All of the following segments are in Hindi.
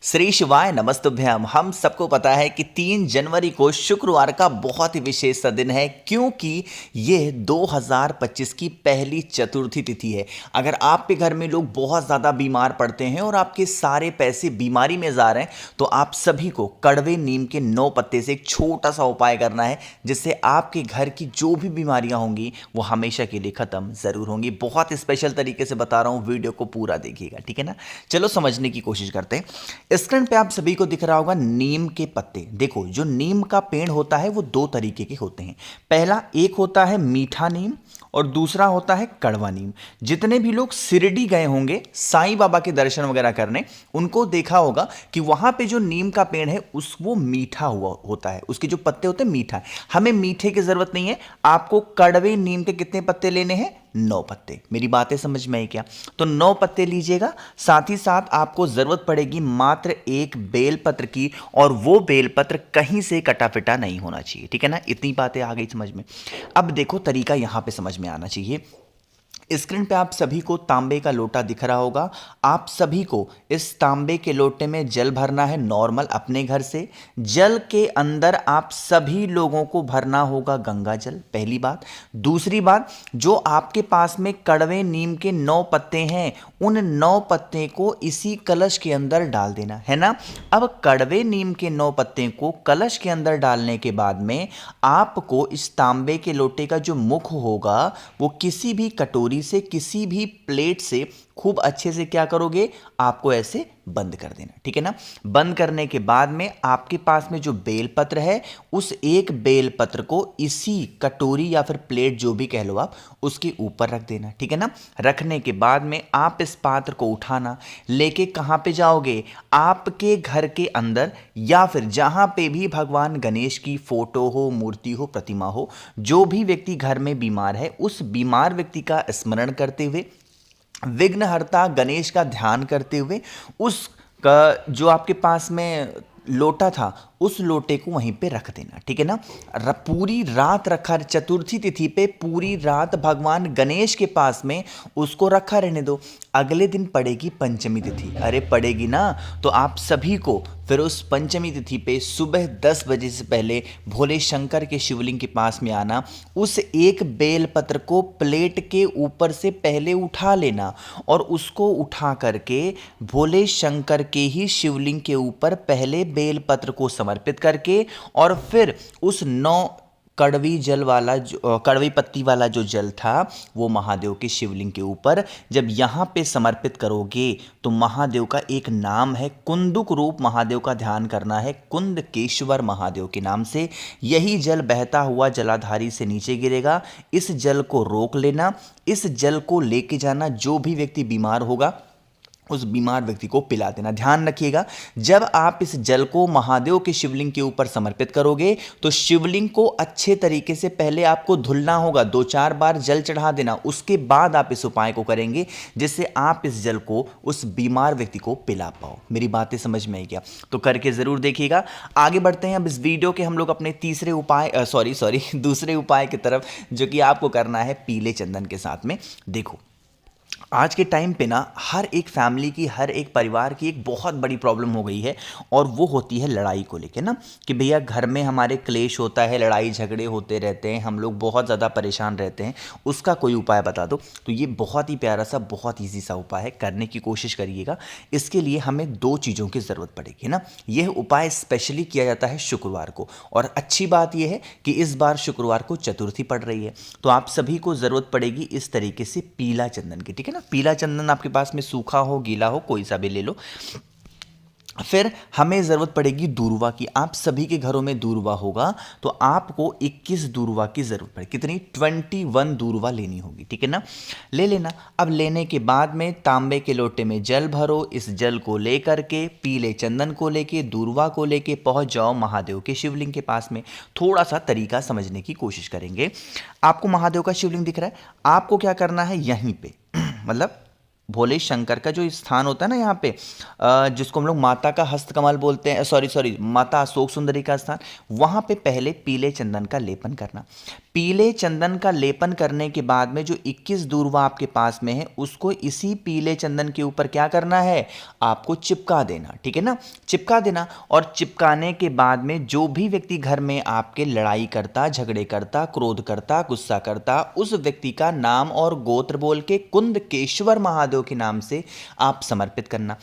श्री शिवाय नमस्तुभ्यम। हम सबको पता है कि 3 जनवरी को शुक्रवार का बहुत ही विशेष सा दिन है, क्योंकि ये 2025 की पहली चतुर्थी तिथि है। अगर आपके घर में लोग बहुत ज़्यादा बीमार पड़ते हैं और आपके सारे पैसे बीमारी में जा रहे हैं, तो आप सभी को कड़वे नीम के 9 पत्ते से एक छोटा सा उपाय करना है, जिससे आपके घर की जो भी बीमारियां होंगी वो हमेशा के लिए ख़त्म ज़रूर होंगी। बहुत स्पेशल तरीके से बता रहा हूँ, वीडियो को पूरा देखिएगा, ठीक है ना। चलो समझने की कोशिश करते हैं। स्क्रीन पे आप सभी को दिख रहा होगा नीम के पत्ते। देखो, जो नीम का पेड़ होता है वो 2 तरीके के होते हैं। पहला एक होता है मीठा नीम और दूसरा होता है कड़वा नीम। जितने भी लोग शिरडी गए होंगे साईं बाबा के दर्शन वगैरह करने, उनको देखा होगा कि वहां पे जो नीम का पेड़ है वो मीठा हुआ होता है, उसके जो पत्ते होते हैं मीठा है। हमें मीठे की जरूरत नहीं है, आपको कड़वे नीम के कितने पत्ते लेने हैं? 9 पत्ते। मेरी बातें समझ में आई क्या? तो 9 पत्ते लीजिएगा। साथ ही साथ आपको जरूरत पड़ेगी मात्र एक बेलपत्र की, और वो बेलपत्र कहीं से कटा फिटा नहीं होना चाहिए, ठीक है ना। इतनी बातें आ गई समझ में। अब देखो, तरीका यहां पे समझ में आना चाहिए। स्क्रीन पे आप सभी को तांबे का लोटा दिख रहा होगा। आप सभी को इस तांबे के लोटे में जल भरना है, नॉर्मल अपने घर से। जल के अंदर आप सभी लोगों को भरना होगा गंगा जल, पहली बात। दूसरी बात, जो आपके पास में कड़वे नीम के 9 पत्ते हैं, उन 9 पत्ते को इसी कलश के अंदर डाल देना है ना। अब कड़वे नीम के 9 पत्ते को कलश के अंदर डालने के बाद में आपको इस तांबे के लोटे का जो मुख होगा, वो किसी भी कटोरी से, किसी भी प्लेट से खूब अच्छे से क्या करोगे, आपको ऐसे बंद कर देना, ठीक है ना। बंद करने के बाद में आपके पास में जो बेलपत्र है, उस एक बेलपत्र को इसी कटोरी या फिर प्लेट, जो भी कह लो आप, उसके ऊपर रख देना, ठीक है ना। रखने के बाद में आप इस पात्र को उठाना, लेके कहां पे जाओगे? आपके घर के अंदर, या फिर जहां पे भी भगवान गणेश की फोटो हो, मूर्ति हो, प्रतिमा हो, जो भी व्यक्ति घर में बीमार है, उस बीमार व्यक्ति का स्मरण करते हुए, विघ्नहर्ता गणेश का ध्यान करते हुए, उस का जो आपके पास में लोटा था, उस लोटे को वहीं पे रख देना, ठीक है ना। पूरी रात रखा, चतुर्थी तिथि पे पूरी रात भगवान गणेश के पास में उसको रखा रहने दो। अगले दिन पड़ेगी पंचमी तिथि, अरे पड़ेगी ना, तो आप सभी को फिर उस पंचमी तिथि पे सुबह 10 बजे से पहले भोले शंकर के शिवलिंग के पास में आना। उस एक बेलपत्र को प्लेट के ऊपर से पहले उठा लेना, और उसको उठा करके भोले शंकर के ही शिवलिंग के ऊपर पहले बेलपत्र को समर्पित करके, और फिर उस 9 कड़वी जल वाला, कड़वी पत्ती वाला जो जल था, वो महादेव के शिवलिंग के ऊपर जब यहाँ पे समर्पित करोगे, तो महादेव का एक नाम है, कुंदुक रूप महादेव का ध्यान करना है, कुंदकेश्वर महादेव के नाम से। यही जल बहता हुआ जलाधारी से नीचे गिरेगा। इस जल को रोक लेना, इस जल को लेके जाना, जो भी व्यक्ति बीमार होगा उस बीमार व्यक्ति को पिला देना। ध्यान रखिएगा, जब आप इस जल को महादेव के शिवलिंग के ऊपर समर्पित करोगे, तो शिवलिंग को अच्छे तरीके से पहले आपको धुलना होगा, 2-4 बार जल चढ़ा देना। उसके बाद आप इस उपाय को करेंगे, जिससे आप इस जल को उस बीमार व्यक्ति को पिला पाओ। मेरी बातें समझ में आई क्या? तो करके जरूर देखिएगा। आगे बढ़ते हैं अब इस वीडियो के हम लोग अपने तीसरे उपाय दूसरे उपाय की तरफ, जो कि आपको करना है पीले चंदन के साथ में। देखो, आज के टाइम पे ना हर एक फैमिली की, हर एक परिवार की एक बहुत बड़ी प्रॉब्लम हो गई है, और वो होती है लड़ाई को लेके ना, कि भैया घर में हमारे क्लेश होता है, लड़ाई झगड़े होते रहते हैं, हम लोग बहुत ज़्यादा परेशान रहते हैं, उसका कोई उपाय बता दो। तो ये बहुत ही प्यारा सा, बहुत ईजी सा उपाय है, करने की कोशिश करिएगा। इसके लिए हमें 2 चीज़ों की ज़रूरत पड़ेगी ना। यह उपाय स्पेशली किया जाता है शुक्रवार को, और अच्छी बात यह है कि इस बार शुक्रवार को चतुर्थी पड़ रही है, तो आप सभी को ज़रूरत पड़ेगी इस तरीके से पीला चंदन की, ठीक है ना। पीला चंदन आपके पास में सूखा हो, गीला हो, कोई सा भी ले लो। फिर हमें ज़रूरत पड़ेगी दूर्वा की। आप सभी के घरों में दूर्वा होगा, तो आपको 21 दूर्वा की ज़रूरत पड़ेगी। कितनी? 21 दूर्वा लेनी होगी, ठीक है ना। ले लेना। अब लेने के बाद में तांबे के लोटे में जल भरो। इस जल को लेकर के, पीले चंदन को लेके, दूर्वा को लेके पहुंच जाओ महादेव के शिवलिंग के पास में। थोड़ा सा तरीका समझने की कोशिश करेंगे। आपको महादेव का शिवलिंग दिख रहा है, आपको क्या करना है, यहीं पे मतलब भोले शंकर का जो स्थान होता है ना यहाँ पे, जिसको हम लोग माता का हस्तकमल बोलते हैं, सॉरी माता अशोक सुंदरी का स्थान, वहाँ पे पहले पीले चंदन का लेपन करना। पीले चंदन का लेपन करने के बाद में जो 21 दूर्वा आपके पास में है उसको इसी पीले चंदन के ऊपर क्या करना है, आपको चिपका देना। ठीक है ना, चिपका देना। और चिपकाने के बाद में जो भी व्यक्ति घर में आपके लड़ाई करता, झगड़े करता, क्रोध करता, गुस्सा करता, उस व्यक्ति का नाम और गोत्र बोल के कुंदकेश्वर महादेव के नाम से आप समर्पित करना।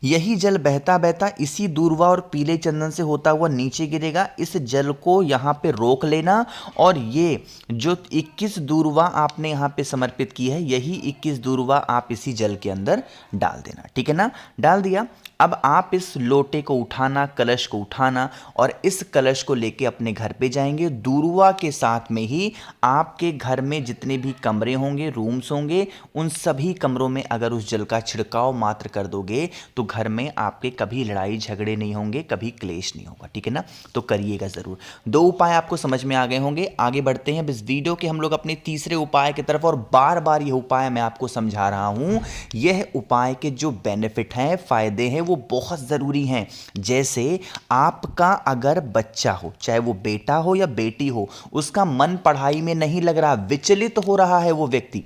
यही जल बहता बहता इसी दूर्वा और पीले चंदन से होता हुआ नीचे गिरेगा। इस जल को यहाँ पे रोक लेना और ये जो 21 दूर्वा आपने यहाँ पे समर्पित की है, यही 21 दूर्वा आप इसी जल के अंदर डाल देना। ठीक है ना, डाल दिया। अब आप इस लोटे को उठाना, कलश को उठाना और इस कलश को लेके अपने घर पे जाएंगे। दूर्वा के साथ में ही आपके घर में जितने भी कमरे होंगे, रूम्स होंगे, उन सभी कमरों में अगर उस जल का छिड़काव मात्र कर दोगे तो घर में आपके कभी लड़ाई झगड़े नहीं होंगे, कभी क्लेश नहीं होगा। ठीक है ना, तो करिएगा ज़रूर। 2 उपाय आपको समझ में आ गए होंगे। आगे बढ़ते हैं इस वीडियो के हम लोग अपने तीसरे उपाय की तरफ, और बार बार यह उपाय मैं आपको समझा रहा हूं। यह उपाय के जो बेनिफिट हैं, फायदे हैं, वो बहुत ज़रूरी हैं। जैसे आपका अगर बच्चा हो, चाहे वो बेटा हो या बेटी हो, उसका मन पढ़ाई में नहीं लग रहा, विचलित हो रहा है वो व्यक्ति,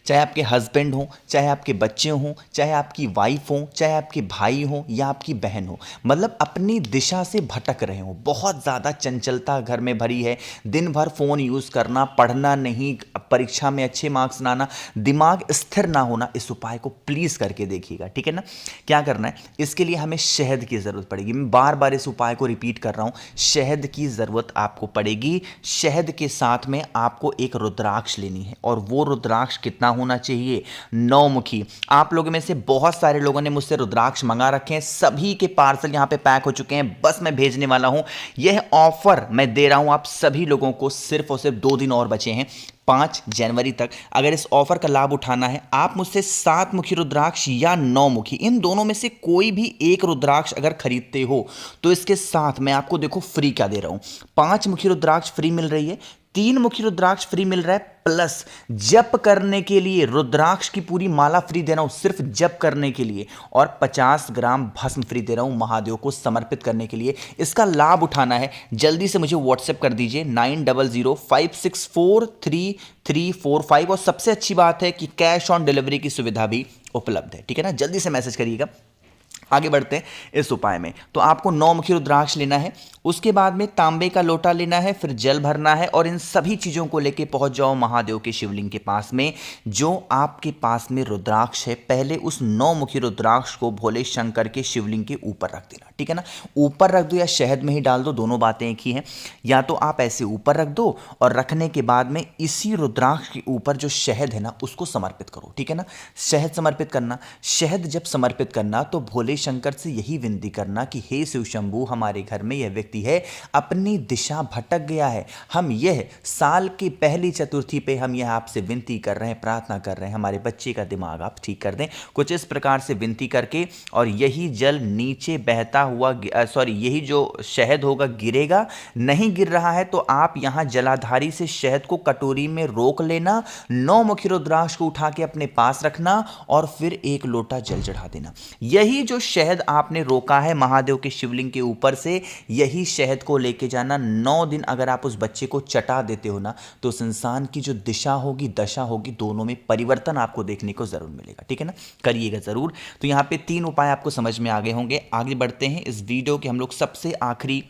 चाहे आपके हस्बैंड हो, चाहे आपके बच्चे हों, चाहे आपकी वाइफ हो, चाहे आपके भाई हो या आपकी बहन हो, मतलब अपनी दिशा से भटक रहे हो, बहुत ज़्यादा चंचलता घर में भरी है, दिन भर फ़ोन यूज़ करना, पढ़ना नहीं, परीक्षा में अच्छे मार्क्स लाना, दिमाग स्थिर ना होना, इस उपाय को प्लीज़ करके देखिएगा। ठीक है ना, क्या करना है, इसके लिए हमें शहद की ज़रूरत पड़ेगी। मैं बार बार इस उपाय को रिपीट कर रहा हूँ, शहद की ज़रूरत आपको पड़ेगी। शहद के साथ में आपको एक रुद्राक्ष लेनी है, और वो रुद्राक्ष कितना होना चाहिए, 9 मुखी। आप लोगों में से बहुत सारे लोगों ने मुझसे रुद्राक्ष मंगा रखे हैं, सभी के पार्सल यहां पे पैक हो चुके हैं, बस मैं भेजने वाला हूं। यह ऑफर मैं दे रहा हूं आप सभी लोगों को, सिर्फ और सिर्फ 2 दिन और बचे हैं, 5 जनवरी तक। अगर इस ऑफर का लाभ उठाना है, आप मुझसे 7 मुखी रुद्राक्ष या 9 मुखी, इन दोनों में से कोई भी एक रुद्राक्ष अगर खरीदते हो तो इसके साथ मैं आपको देखो फ्री क्या दे रहा हूं। 5 मुखी रुद्राक्ष फ्री मिल रही है, 3 मुखी रुद्राक्ष फ्री मिल रहा है, प्लस जप करने के लिए रुद्राक्ष की पूरी माला फ्री दे रहा हूं, सिर्फ जप करने के लिए, और 50 ग्राम भस्म फ्री दे रहा हूं महादेव को समर्पित करने के लिए। इसका लाभ उठाना है, जल्दी से मुझे व्हाट्सएप कर दीजिए 9005643345। और सबसे अच्छी बात है कि कैश ऑन डिलीवरी की सुविधा भी उपलब्ध है। ठीक है ना, जल्दी से मैसेज करिएगा। आगे बढ़ते हैं इस उपाय में। तो आपको 9 मुखी रुद्राक्ष लेना है, उसके बाद में तांबे का लोटा लेना है, फिर जल भरना है, और इन सभी चीज़ों को लेके पहुंच जाओ महादेव के शिवलिंग के पास में। जो आपके पास में रुद्राक्ष है, पहले उस 9 मुखी रुद्राक्ष को भोले शंकर के शिवलिंग के ऊपर रख देना। ठीक है ना, ऊपर रख दो या शहद में ही डाल दो, दोनों बातें एक ही हैं। या तो आप ऐसे ऊपर रख दो, और रखने के बाद में इसी रुद्राक्ष के ऊपर जो शहद है ना, उसको समर्पित करो। ठीक है ना, शहद समर्पित करना। शहद जब समर्पित करना तो भोले शंकर से यही विनती करना कि हे शिव शंभू, हमारे घर में यह व्यक्ति है, अपनी दिशा भटक गया है, हम यह साल की पहली चतुर्थी पे हम यह आपसे विनती कर रहे हैं, प्रार्थना कर रहे हैं, हमारे बच्चे का दिमाग आप ठीक कर दें। कुछ इस प्रकार से विनती करके, और यही जल नीचे बहता हुआ, यही जो शहद होगा गिरेगा। नहीं गिर रहा है तो आप यहां जलाधारी से शहद को कटोरी में रोक लेना, 9 मुखी रुद्राक्ष को उठा के अपने पास रखना, और फिर 1 लोटा जल चढ़ा देना। यही जो शहद आपने रोका है महादेव के शिवलिंग के ऊपर से, यही शहद को लेके जाना। 9 दिन अगर आप उस बच्चे को चटा देते हो ना, तो उस इंसान की जो दिशा होगी, दशा होगी, दोनों में परिवर्तन आपको देखने को जरूर मिलेगा। ठीक है ना, करिएगा जरूर। तो यहाँ पे 3 उपाय आपको समझ में आ गए होंगे। आगे बढ़ते हैं इस वीडियो के हम लोग सबसे आखिरी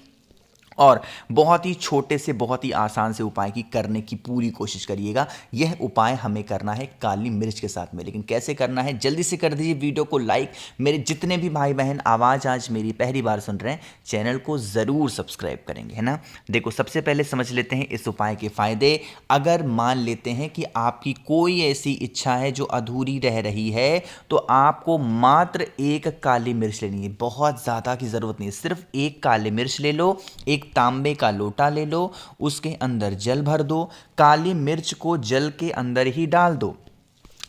और बहुत ही छोटे से बहुत ही आसान से उपाय की करने की पूरी कोशिश करिएगा। यह उपाय हमें करना है काली मिर्च के साथ में, लेकिन कैसे करना है जल्दी से कर दीजिए वीडियो को लाइक। मेरे जितने भी भाई बहन आवाज़ आज मेरी पहली बार सुन रहे हैं, चैनल को ज़रूर सब्सक्राइब करेंगे, है ना। देखो, सबसे पहले समझ लेते हैं इस उपाय के फ़ायदे। अगर मान लेते हैं कि आपकी कोई ऐसी इच्छा है जो अधूरी रह रही है, तो आपको मात्र 1 काली मिर्च लेनी है, बहुत ज़्यादा की ज़रूरत नहीं है, सिर्फ 1 काली मिर्च ले लो, एक तांबे का लोटा ले लो, उसके अंदर जल भर दो, काली मिर्च को जल के अंदर ही डाल दो,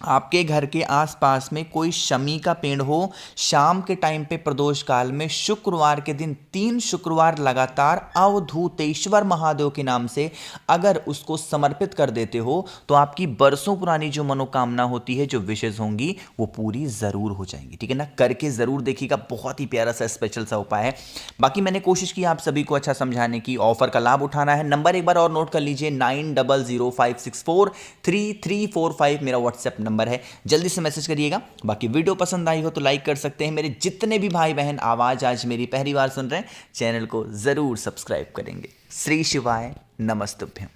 आपके घर के आसपास में कोई शमी का पेड़ हो, शाम के टाइम पे प्रदोष काल में शुक्रवार के दिन 3 शुक्रवार लगातार अवधूतेश्वर महादेव के नाम से अगर उसको समर्पित कर देते हो तो आपकी बरसों पुरानी जो मनोकामना होती है, जो विशेष होंगी, वो पूरी जरूर हो जाएंगी। ठीक है ना, करके जरूर देखिएगा, बहुत ही प्यारा सा स्पेशल सा उपाय है। बाकी मैंने कोशिश की आप सभी को अच्छा समझाने की, ऑफर का लाभ उठाना है। नंबर एक बार और नोट कर लीजिए, 9005643345 मेरा व्हाट्सएप नंबर है, जल्दी से मैसेज करिएगा। बाकी वीडियो पसंद आई हो तो लाइक कर सकते हैं। मेरे जितने भी भाई बहन आवाज आज मेरी पहली बार सुन रहे हैं, चैनल को जरूर सब्सक्राइब करेंगे। श्री शिवाय नमस्तुभ्यम।